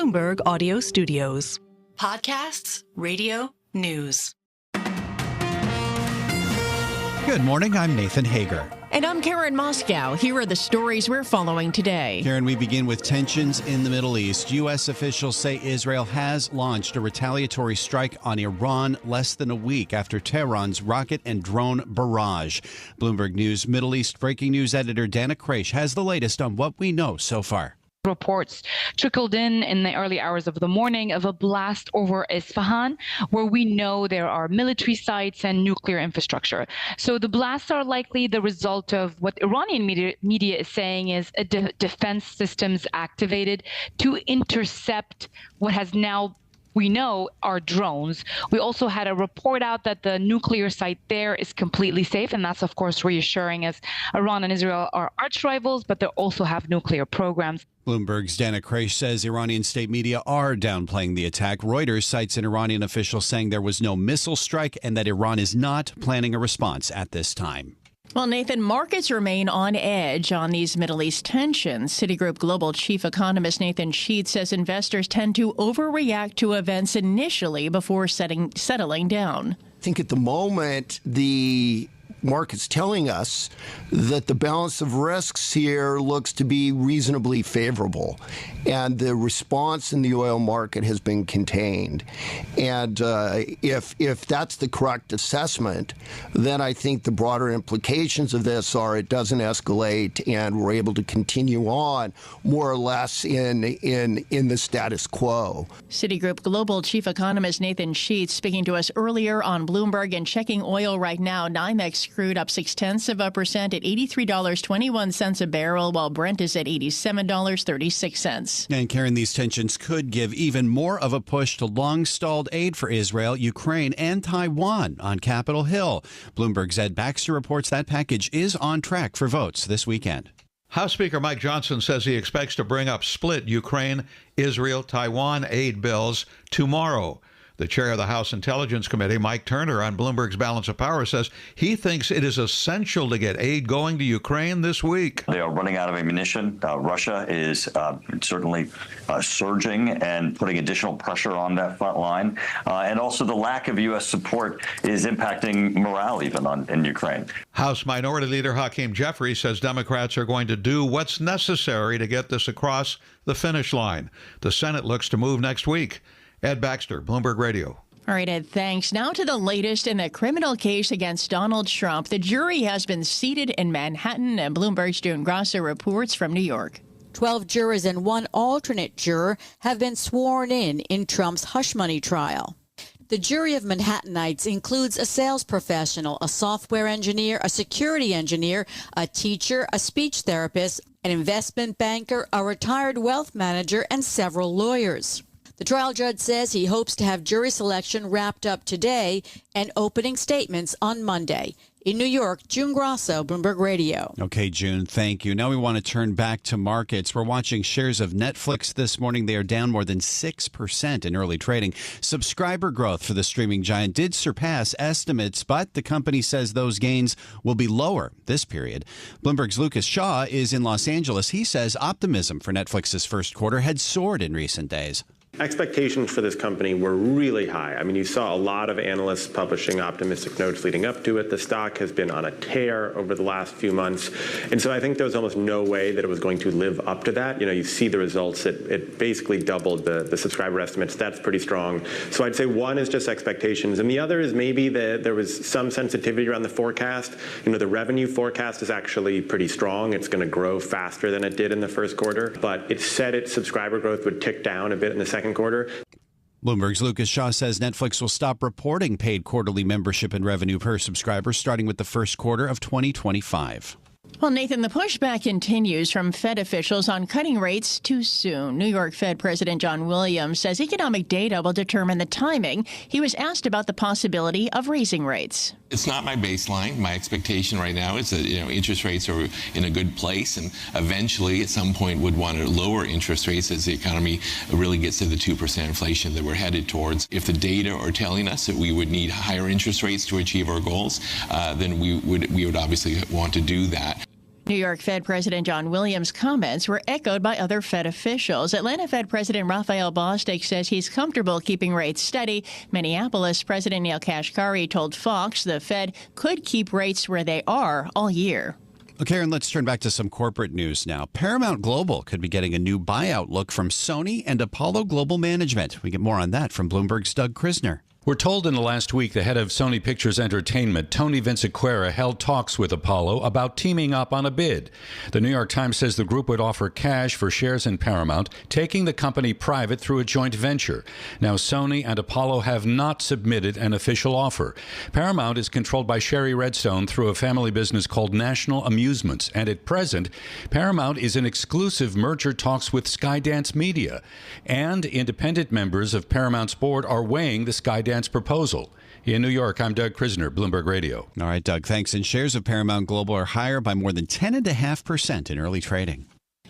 Bloomberg Audio Studios. Podcasts, radio, news. Good morning, I'm Nathan Hager. And I'm Karen Moscow. Here are the stories we're following today. Karen, we begin with tensions in the Middle East. U.S. officials say Israel has launched a retaliatory strike on Iran less than a week after Tehran's rocket and drone barrage. Bloomberg News Middle East breaking news editor Dana Kraish has the latest on what we know so far. Reports trickled in the early hours of the morning of a blast over Isfahan, where we know there are military sites and nuclear infrastructure. So the blasts are likely the result of what Iranian media is saying is a defense systems activated to intercept what has now we know are drones. We also had a report out that the nuclear site there is completely safe, and that's, of course, reassuring as Iran and Israel are arch rivals, but they also have nuclear programs. Bloomberg's Dana Kraish says Iranian state media are downplaying the attack. Reuters cites an Iranian official saying there was no missile strike and that Iran is not planning a response at this time. Well, Nathan, markets remain on edge on these Middle East tensions. Citigroup Global Chief Economist Nathan Sheets says investors tend to overreact to events initially before settling down. I think at the moment, the market's telling us that the balance of risks here looks to be reasonably favorable, and the response in the oil market has been contained. And if that's the correct assessment, then I think the broader implications of this are it doesn't escalate and we're able to continue on more or less in the status quo. Citigroup Global Chief Economist Nathan Sheets speaking to us earlier on Bloomberg. And checking oil right now, NYMEX crude up 0.6% at $83.21 a barrel, while Brent is at $87.36. And Karen, these tensions could give even more of a push to long-stalled aid for Israel, Ukraine, and Taiwan on Capitol Hill. Bloomberg's Ed Baxter reports that package is on track for votes this weekend. House Speaker Mike Johnson says he expects to bring up split Ukraine, Israel, Taiwan aid bills tomorrow. The chair of the House Intelligence Committee, Mike Turner, on Bloomberg's Balance of Power, says he thinks it is essential to get aid going to Ukraine this week. They are running out of ammunition. Russia is certainly surging and putting additional pressure on that front line. And also the lack of U.S. support is impacting morale even in Ukraine. House Minority Leader Hakeem Jeffries says Democrats are going to do what's necessary to get this across the finish line. The Senate looks to move next week. Ed Baxter, Bloomberg Radio. All right, Ed, thanks. Now to the latest in the criminal case against Donald Trump. The jury has been seated in Manhattan, and Bloomberg's June Grasso reports from New York. 12 jurors and one alternate juror have been sworn in Trump's hush money trial. The jury of Manhattanites includes a sales professional, a software engineer, a security engineer, a teacher, a speech therapist, an investment banker, a retired wealth manager, and several lawyers. The trial judge says he hopes to have jury selection wrapped up today and opening statements on Monday. In New York, June Grasso, Bloomberg Radio. Okay, June, thank you. Now we want to turn back to markets. We're watching shares of Netflix this morning. They are down more than 6% in early trading. Subscriber growth for the streaming giant did surpass estimates, but the company says those gains will be lower this period. Bloomberg's Lucas Shaw is in Los Angeles. He says optimism for Netflix's first quarter had soared in recent days. Expectations for this company were really high. I mean, you saw a lot of analysts publishing optimistic notes leading up to it. The stock has been on a tear over the last few months. And so I think there was almost no way that it was going to live up to that. You know, you see the results. It basically doubled the subscriber estimates. That's pretty strong. So I'd say one is just expectations. And the other is maybe that there was some sensitivity around the forecast. You know, the revenue forecast is actually pretty strong. It's going to grow faster than it did in the first quarter. But it said its subscriber growth would tick down a bit in the second quarter. Bloomberg's Lucas Shaw says Netflix will stop reporting paid quarterly membership and revenue per subscriber starting with the first quarter of 2025. Well, Nathan, the pushback continues from Fed officials on cutting rates too soon. New York Fed President John Williams says economic data will determine the timing. He was asked about the possibility of raising rates. It's not my baseline. My expectation right now is that interest rates are in a good place, and eventually, at some point, would want to lower interest rates as the economy really gets to the 2% inflation that we're headed towards. If the data are telling us that we would need higher interest rates to achieve our goals, then we would obviously want to do that. New York Fed President John Williams' comments were echoed by other Fed officials. Atlanta Fed President Raphael Bostic says he's comfortable keeping rates steady. Minneapolis President Neil Kashkari told Fox the Fed could keep rates where they are all year. Okay, and let's turn back to some corporate news now. Paramount Global could be getting a new buyout look from Sony and Apollo Global Management. We get more on that from Bloomberg's Doug Krisner. We're told in the last week the head of Sony Pictures Entertainment, Tony Vinciquerra, held talks with Apollo about teaming up on a bid. The New York Times says the group would offer cash for shares in Paramount, taking the company private through a joint venture. Now, Sony and Apollo have not submitted an official offer. Paramount is controlled by Sherry Redstone through a family business called National Amusements, and at present, Paramount is in exclusive merger talks with Skydance Media. And independent members of Paramount's board are weighing the Skydance proposal. In New York, I'm Doug Krisner, Bloomberg Radio. All right, Doug, thanks. And shares of Paramount Global are higher by more than 10.5% in early trading.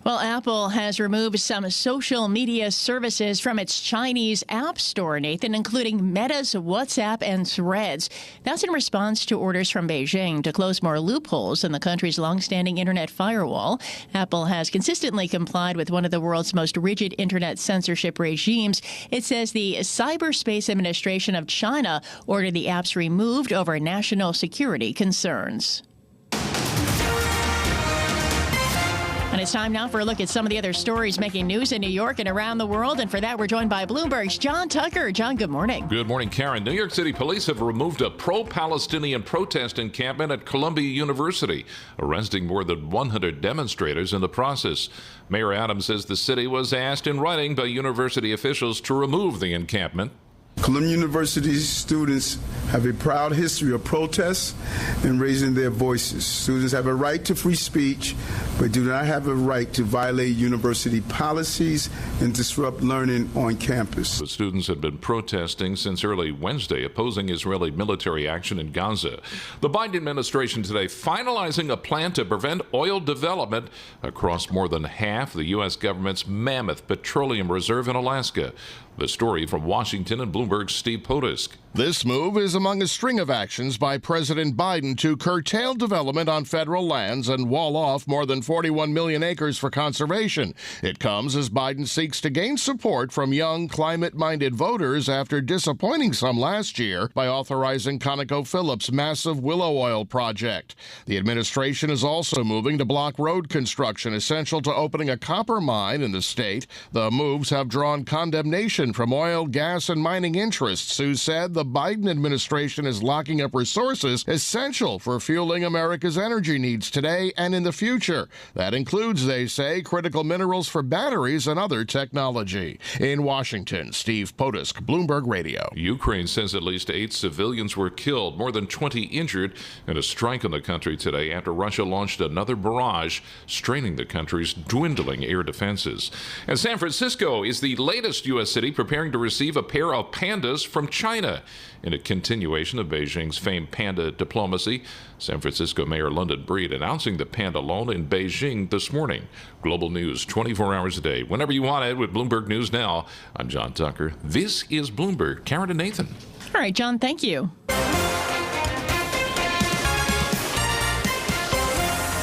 Well, Apple has removed some social media services from its Chinese App Store, Nathan, including Meta's WhatsApp and Threads. That's in response to orders from Beijing to close more loopholes in the country's longstanding internet firewall. Apple has consistently complied with one of the world's most rigid internet censorship regimes. It says the Cyberspace Administration of China ordered the apps removed over national security concerns. And it's time now for a look at some of the other stories making news in New York and around the world. And for that, we're joined by Bloomberg's John Tucker. John, good morning. Good morning, Karen. New York City police have removed a pro-Palestinian protest encampment at Columbia University, arresting more than 100 demonstrators in the process. Mayor Adams says the city was asked in writing by university officials to remove the encampment. Columbia University's students have a proud history of protests and raising their voices. Students have a right to free speech, but do not have a right to violate university policies and disrupt learning on campus. The students had been protesting since early Wednesday, opposing Israeli military action in Gaza. The Biden administration today finalizing a plan to prevent oil development across more than half the U.S. government's mammoth petroleum reserve in Alaska. The story from Washington and Bloomberg's Steve Potisk. This move is among a string of actions by President Biden to curtail development on federal lands and wall off more than 41 million acres for conservation. It comes as Biden seeks to gain support from young, climate-minded voters after disappointing some last year by authorizing ConocoPhillips' massive Willow Oil project. The administration is also moving to block road construction essential to opening a copper mine in the state. The moves have drawn condemnation from oil, gas, and mining interests who said the Biden administration is locking up resources essential for fueling America's energy needs today and in the future. That includes, they say, critical minerals for batteries and other technology. In Washington, Steve Potisk, Bloomberg Radio. Ukraine says at least 8 civilians were killed, more than 20 injured in a strike in the country today after Russia launched another barrage, straining the country's dwindling air defenses. And San Francisco is the latest U.S. city preparing to receive a pair of pandas from China. In a continuation of Beijing's famed panda diplomacy, San Francisco Mayor London Breed announcing the panda loan in Beijing this morning. Global news 24 hours a day, whenever you want it with Bloomberg News Now. I'm John Tucker. This is Bloomberg. Karen and Nathan. All right, John, thank you.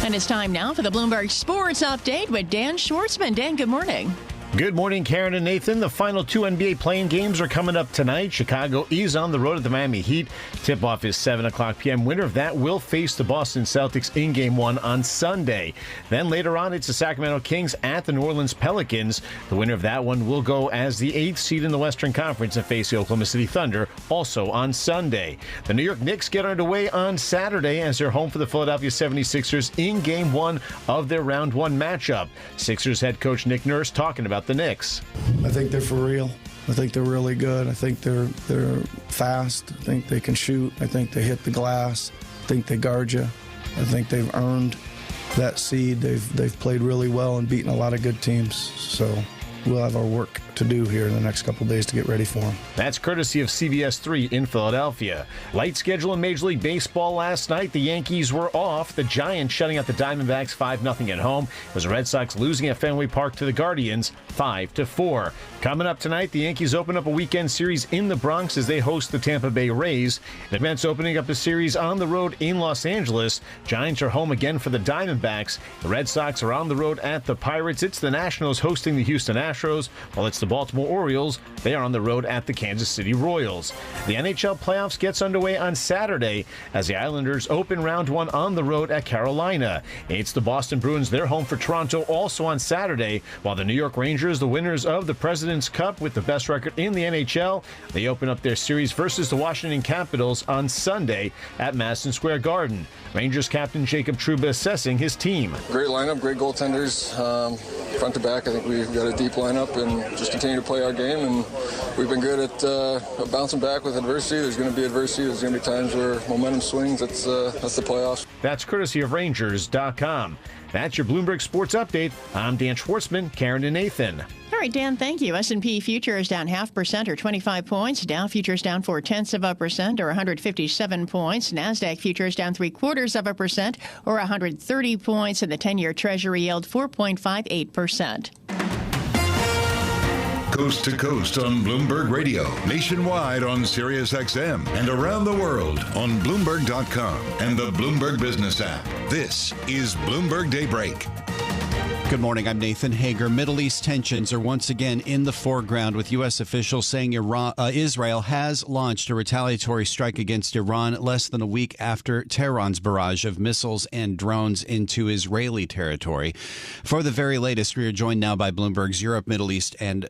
And it's time now for the Bloomberg Sports Update with Dan Schwartzman. Dan, good morning. Good morning, Karen and Nathan. The final 2 NBA play-in games are coming up tonight. Chicago is on the road at the Miami Heat. Tip-off is 7 o'clock p.m. Winner of that will face the Boston Celtics in Game 1 on Sunday. Then later on, it's the Sacramento Kings at the New Orleans Pelicans. The winner of that one will go as the 8th seed in the Western Conference and face the Oklahoma City Thunder also on Sunday. The New York Knicks get underway on Saturday as they're home for the Philadelphia 76ers in Game 1 of their Round 1 matchup. Sixers head coach Nick Nurse talking about the Knicks. I think they're for real. I think they're really good. I think they're fast. I think they can shoot. I think they hit the glass. I think they guard you. I think they've earned that seed. They've played really well and beaten a lot of good teams. So we'll have our work to do here in the next couple of days to get ready for them. That's courtesy of CBS 3 in Philadelphia. Light schedule in Major League Baseball last night. The Yankees were off. The Giants shutting out the Diamondbacks 5-0 at home. It was the Red Sox losing at Fenway Park to the Guardians 5-4. Coming up tonight, the Yankees open up a weekend series in the Bronx as they host the Tampa Bay Rays. The Mets opening up a series on the road in Los Angeles. Giants are home again for the Diamondbacks. The Red Sox are on the road at the Pirates. It's the Nationals hosting the Houston Astros, while it's the Baltimore Orioles. They are on the road at the Kansas City Royals. The NHL playoffs gets underway on Saturday as the Islanders open round one on the road at Carolina. It's the Boston Bruins. They're home for Toronto also on Saturday, while the New York Rangers, the winners of the President's Cup with the best record in the NHL, they open up their series versus the Washington Capitals on Sunday at Madison Square Garden. Rangers captain Jacob Trouba assessing his team. Great lineup, great goaltenders, front to back. I think we've got a deep lineup and just continue to play our game. And we've been good at bouncing back with adversity. There's going to be adversity. There's going to be times where momentum swings. That's the playoffs. That's courtesy of Rangers.com. That's your Bloomberg Sports Update. I'm Dan Schwartzman, Karen and Nathan. All right, Dan, thank you. S&P futures down 0.5% or 25 points. Dow futures down 0.4% or 157 points. NASDAQ futures down 0.75% or 130 points. And the 10-year Treasury yield 4.58%. Coast to coast on Bloomberg Radio, nationwide on Sirius XM, and around the world on Bloomberg.com and the Bloomberg Business app. This is Bloomberg Daybreak. Good morning. I'm Nathan Hager. Middle East tensions are once again in the foreground, with U.S. officials saying Israel has launched a retaliatory strike against Iran less than a week after Tehran's barrage of missiles and drones into Israeli territory. For the very latest, we are joined now by Bloomberg's Europe, Middle East, and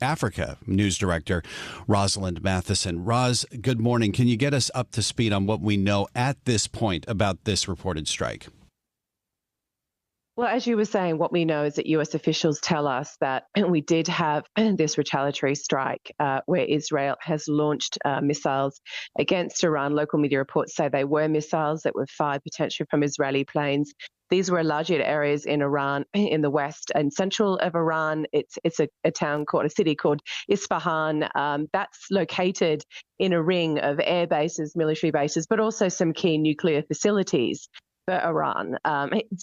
Africa news director, Rosalind Matheson. Roz, good morning. Can you get us up to speed on what we know at this point about this reported strike? Well, as you were saying, what we know is that U.S. officials tell us that we did have this retaliatory strike where Israel has launched missiles against Iran. Local media reports say they were missiles that were fired potentially from Israeli planes. These were largely at areas in Iran, in the west and central of Iran. It's a city called Isfahan. That's located in a ring of air bases, military bases, but also some key nuclear facilities for Iran.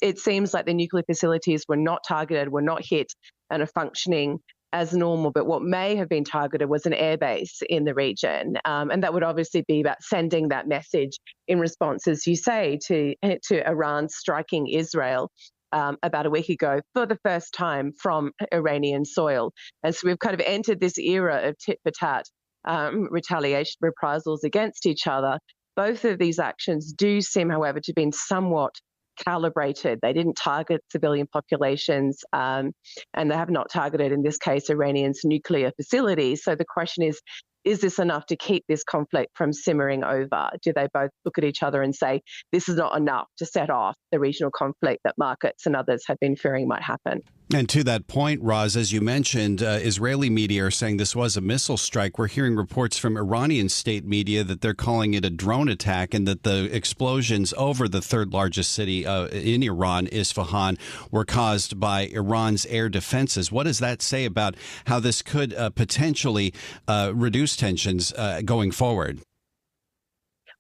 It seems like the nuclear facilities were not targeted, were not hit, and are functioning as normal. But what may have been targeted was an airbase in the region. And that would obviously be about sending that message in response, as you say, to Iran striking Israel about a week ago for the first time from Iranian soil. And so we've kind of entered this era of tit for tat retaliation, reprisals against each other. Both of these actions do seem, however, to have been somewhat calibrated. They didn't target civilian populations, and they have not targeted, in this case, Iranians' nuclear facilities. So the question is this enough to keep this conflict from simmering over? Do they both look at each other and say, this is not enough to set off the regional conflict that markets and others have been fearing might happen? And to that point, Roz, as you mentioned, Israeli media are saying this was a missile strike. We're hearing reports from Iranian state media that they're calling it a drone attack, and that the explosions over the third largest city in Iran, Isfahan, were caused by Iran's air defenses. What does that say about how this could potentially reduce tensions going forward?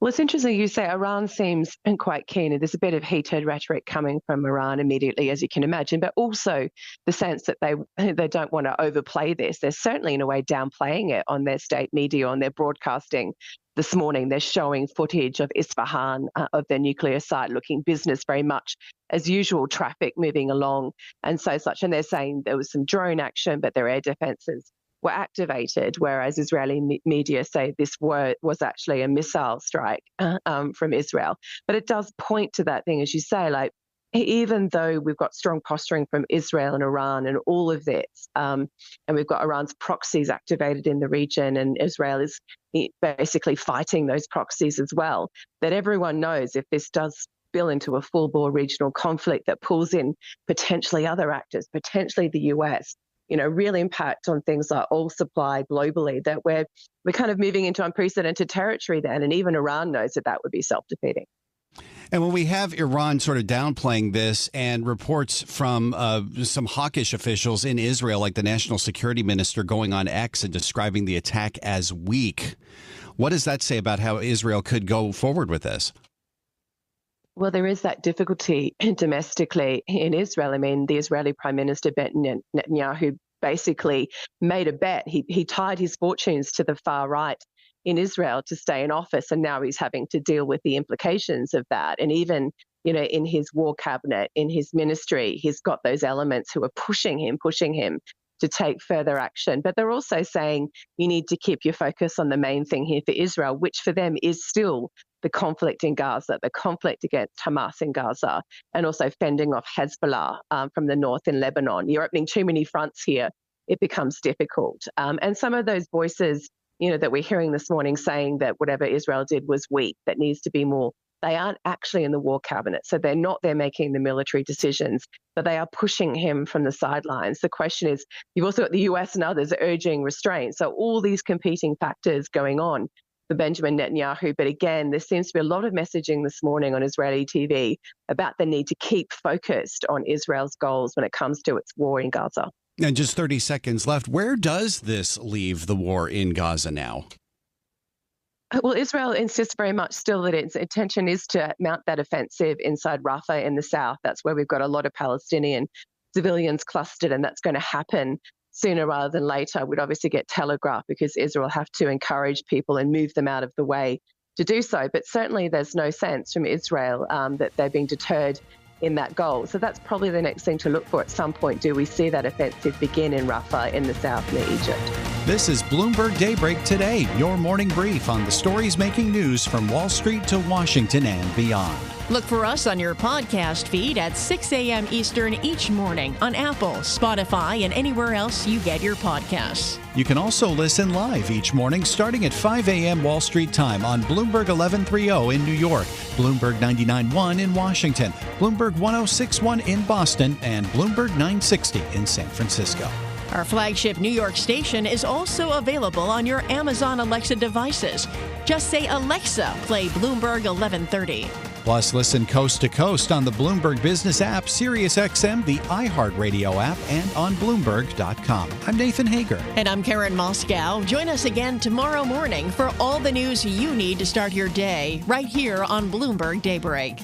Well, it's interesting you say Iran seems quite keen. There's a bit of heated rhetoric coming from Iran immediately, as you can imagine, but also the sense that they don't want to overplay this. They're certainly, in a way, downplaying it on their state media, on their broadcasting. This morning, they're showing footage of Isfahan, of their nuclear site, looking business very much as usual, traffic moving along and such. And they're saying there was some drone action, but their air defenses were activated, whereas Israeli media say this was actually a missile strike from Israel. But it does point to that thing, as you say, like, even though we've got strong posturing from Israel and Iran and all of this, and we've got Iran's proxies activated in the region, and Israel is basically fighting those proxies as well, that everyone knows if this does spill into a full-bore regional conflict that pulls in potentially other actors, potentially the US, real impact on things like oil supply globally, that we're kind of moving into unprecedented territory then. And even Iran knows that would be self-defeating. And when we have Iran sort of downplaying this and reports from some hawkish officials in Israel, like the national security minister going on X and describing the attack as weak, what does that say about how Israel could go forward with this? Well, there is that difficulty domestically in Israel. I mean, the Israeli Prime Minister Benjamin Netanyahu basically made a bet. He tied his fortunes to the far right in Israel to stay in office, and now he's having to deal with the implications of that. And even, in his war cabinet, in his ministry, he's got those elements who are pushing him to take further action. But they're also saying you need to keep your focus on the main thing here for Israel, which for them is still the conflict in Gaza, the conflict against Hamas in Gaza, and also fending off Hezbollah from the north in Lebanon. You're opening too many fronts here, it becomes difficult. And some of those voices, that we're hearing this morning saying that whatever Israel did was weak, that needs to be more, they aren't actually in the war cabinet. So they're not there making the military decisions, but they are pushing him from the sidelines. The question is, you've also got the US and others urging restraint. So all these competing factors going on for Benjamin Netanyahu. But again, there seems to be a lot of messaging this morning on Israeli TV about the need to keep focused on Israel's goals when it comes to its war in Gaza. And just 30 seconds left. Where does this leave the war in Gaza now? Well, Israel insists very much still that its intention is to mount that offensive inside Rafah in the south. That's where we've got a lot of Palestinian civilians clustered, and that's going to happen sooner rather than later. We'd obviously get telegraphed because Israel have to encourage people and move them out of the way to do so. But certainly there's no sense from Israel that they're being deterred in that goal. So that's probably the next thing to look for at some point. Do we see that offensive begin in Rafah in the south near Egypt? This is Bloomberg Daybreak Today, your morning brief on the stories making news from Wall Street to Washington and beyond. Look for us on your podcast feed at 6 a.m. Eastern each morning on Apple, Spotify, and anywhere else you get your podcasts. You can also listen live each morning starting at 5 a.m. Wall Street time on Bloomberg 1130 in New York, Bloomberg 99.1 in Washington, Bloomberg 106.1 in Boston, and Bloomberg 960 in San Francisco. Our flagship New York station is also available on your Amazon Alexa devices. Just say, Alexa, play Bloomberg 1130. Plus, listen coast to coast on the Bloomberg Business app, SiriusXM, the iHeartRadio app, and on Bloomberg.com. I'm Nathan Hager. And I'm Karen Moscow. Join us again tomorrow morning for all the news you need to start your day right here on Bloomberg Daybreak.